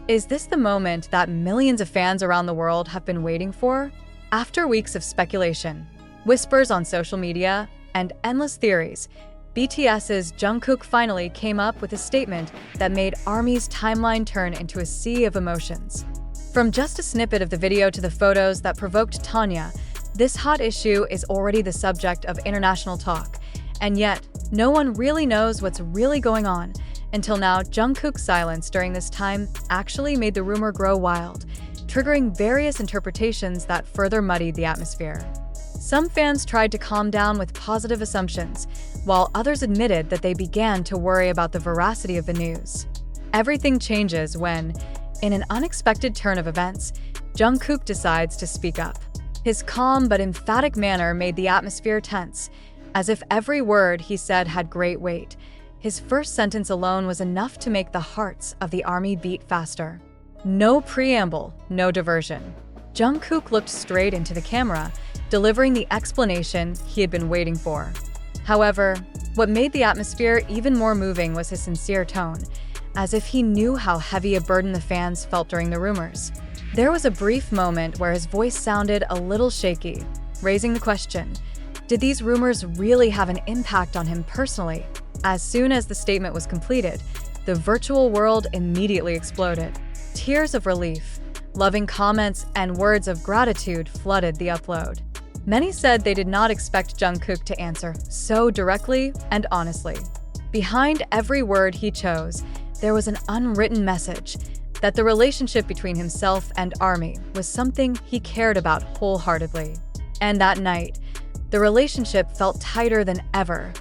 Is this the moment that millions of fans around the world have been waiting for? After weeks of speculation, whispers on social media, and endless theories, BTS's Jungkook finally came up with a statement that made ARMY's timeline turn into a sea of emotions. From just a snippet of the video to the photos that provoked Tanya, this hot issue is already the subject of international talk. And yet, no one really knows what's really going on. Until now, Jungkook's silence during this time actually made the rumor grow wild, triggering various interpretations that further muddied the atmosphere. Some fans tried to calm down with positive assumptions, while others admitted that they began to worry about the veracity of the news. Everything changes when, in an unexpected turn of events, Jungkook decides to speak up. His calm but emphatic manner made the atmosphere tense, as if every word he said had great weight. His first sentence alone was enough to make the hearts of the ARMY beat faster. No preamble, no diversion. Jungkook looked straight into the camera, delivering the explanation he had been waiting for. However, what made the atmosphere even more moving was his sincere tone, as if he knew how heavy a burden the fans felt during the rumors. There was a brief moment where his voice sounded a little shaky, raising the question, did these rumors really have an impact on him personally? As soon as the statement was completed, the virtual world immediately exploded. Tears of relief, loving comments, and words of gratitude flooded the upload. Many said they did not expect Jungkook to answer so directly and honestly. Behind every word he chose, there was an unwritten message that the relationship between himself and ARMY was something he cared about wholeheartedly. And that night, the relationship felt tighter than ever.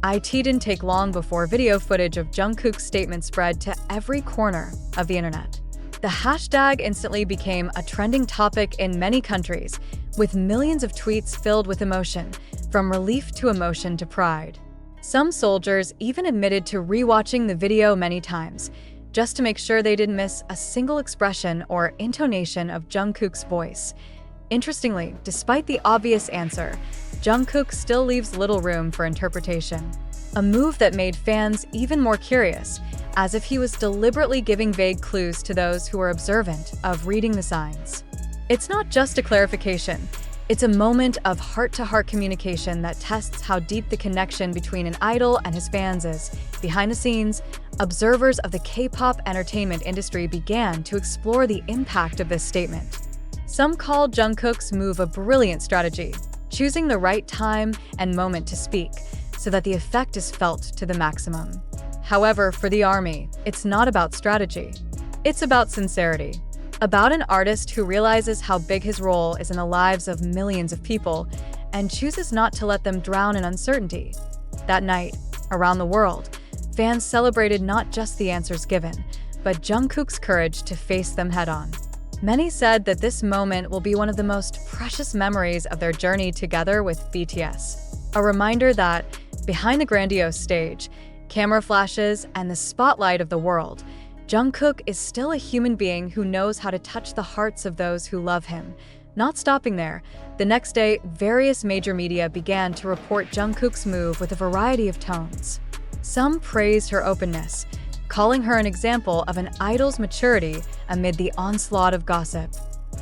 It didn't take long before video footage of Jungkook's statement spread to every corner of the internet. The hashtag instantly became a trending topic in many countries, with millions of tweets filled with emotion, from relief to emotion to pride. Some soldiers even admitted to rewatching the video many times, just to make sure they didn't miss a single expression or intonation of Jungkook's voice. Interestingly, despite the obvious answer, Jungkook still leaves little room for interpretation. A move that made fans even more curious, as if he was deliberately giving vague clues to those who were observant of reading the signs. It's not just a clarification, it's a moment of heart-to-heart communication that tests how deep the connection between an idol and his fans is. Behind the scenes, observers of the K-pop entertainment industry began to explore the impact of this statement. Some called Jungkook's move a brilliant strategy, choosing the right time and moment to speak, so that the effect is felt to the maximum. However, for the ARMY, it's not about strategy. It's about sincerity. About an artist who realizes how big his role is in the lives of millions of people and chooses not to let them drown in uncertainty. That night, around the world, fans celebrated not just the answers given, but Jungkook's courage to face them head-on. Many said that this moment will be one of the most precious memories of their journey together with BTS. A reminder that, behind the grandiose stage, camera flashes, and the spotlight of the world, Jungkook is still a human being who knows how to touch the hearts of those who love him. Not stopping there, the next day, various major media began to report Jungkook's move with a variety of tones. Some praised her openness, calling her an example of an idol's maturity amid the onslaught of gossip.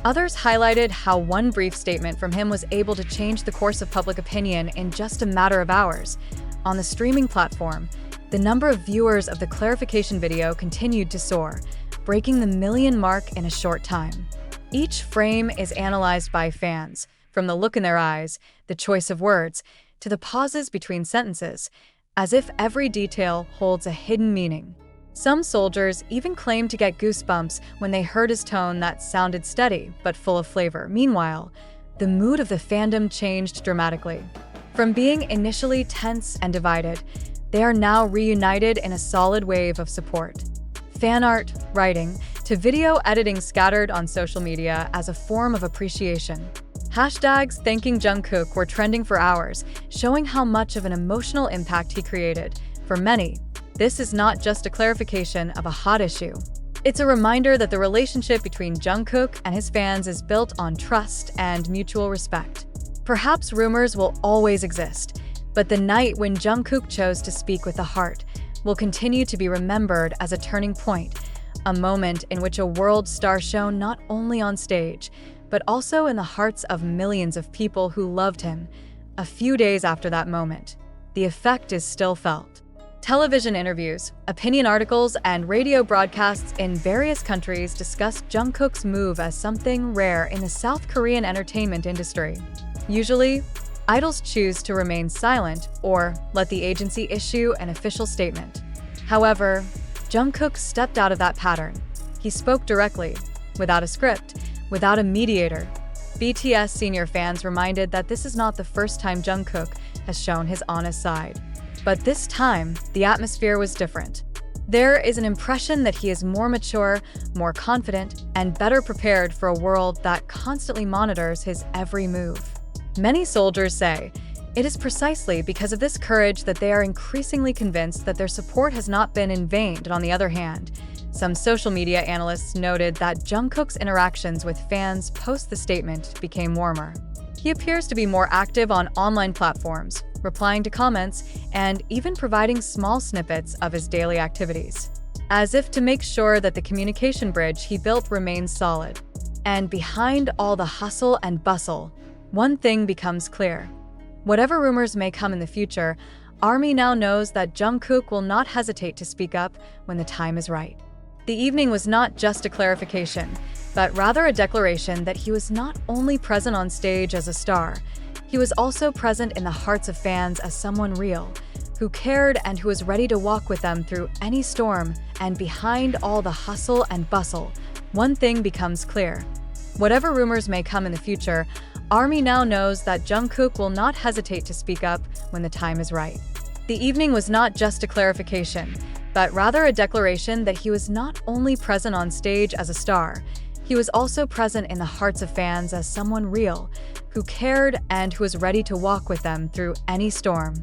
Others highlighted how one brief statement from him was able to change the course of public opinion in just a matter of hours. On the streaming platform, the number of viewers of the clarification video continued to soar, breaking the million mark in a short time. Each frame is analyzed by fans, from the look in their eyes, the choice of words, to the pauses between sentences, as if every detail holds a hidden meaning. Some soldiers even claimed to get goosebumps when they heard his tone that sounded steady but full of flavor. Meanwhile, the mood of the fandom changed dramatically. From being initially tense and divided, they are now reunited in a solid wave of support. Fan art, writing, to video editing scattered on social media as a form of appreciation. Hashtags thanking Jungkook were trending for hours, showing how much of an emotional impact he created. For many, this is not just a clarification of a hot issue. It's a reminder that the relationship between Jungkook and his fans is built on trust and mutual respect. Perhaps rumors will always exist, but the night when Jungkook chose to speak with the heart will continue to be remembered as a turning point, a moment in which a world star shone not only on stage, but also in the hearts of millions of people who loved him. A few days after that moment, the effect is still felt. Television interviews, opinion articles, and radio broadcasts in various countries discussed Jungkook's move as something rare in the South Korean entertainment industry. Usually, idols choose to remain silent or let the agency issue an official statement. However, Jungkook stepped out of that pattern. He spoke directly, without a script, without a mediator. BTS senior fans reminded that this is not the first time Jungkook has shown his honest side. But this time, the atmosphere was different. There is an impression that he is more mature, more confident, and better prepared for a world that constantly monitors his every move. Many soldiers say, it is precisely because of this courage that they are increasingly convinced that their support has not been in vain. And on the other hand, some social media analysts noted that Jungkook's interactions with fans post the statement became warmer. He appears to be more active on online platforms, replying to comments, and even providing small snippets of his daily activities, as if to make sure that the communication bridge he built remains solid. And behind all the hustle and bustle, one thing becomes clear. Whatever rumors may come in the future, ARMY now knows that Jungkook will not hesitate to speak up when the time is right. The evening was not just a clarification, but rather a declaration that he was not only present on stage as a star, he was also present in the hearts of fans as someone real, who cared and who was ready to walk with them through any storm. And behind all the hustle and bustle, one thing becomes clear. Whatever rumors may come in the future, ARMY now knows that Jungkook will not hesitate to speak up when the time is right. The evening was not just a clarification, but rather a declaration that he was not only present on stage as a star, he was also present in the hearts of fans as someone real, who cared and who was ready to walk with them through any storm.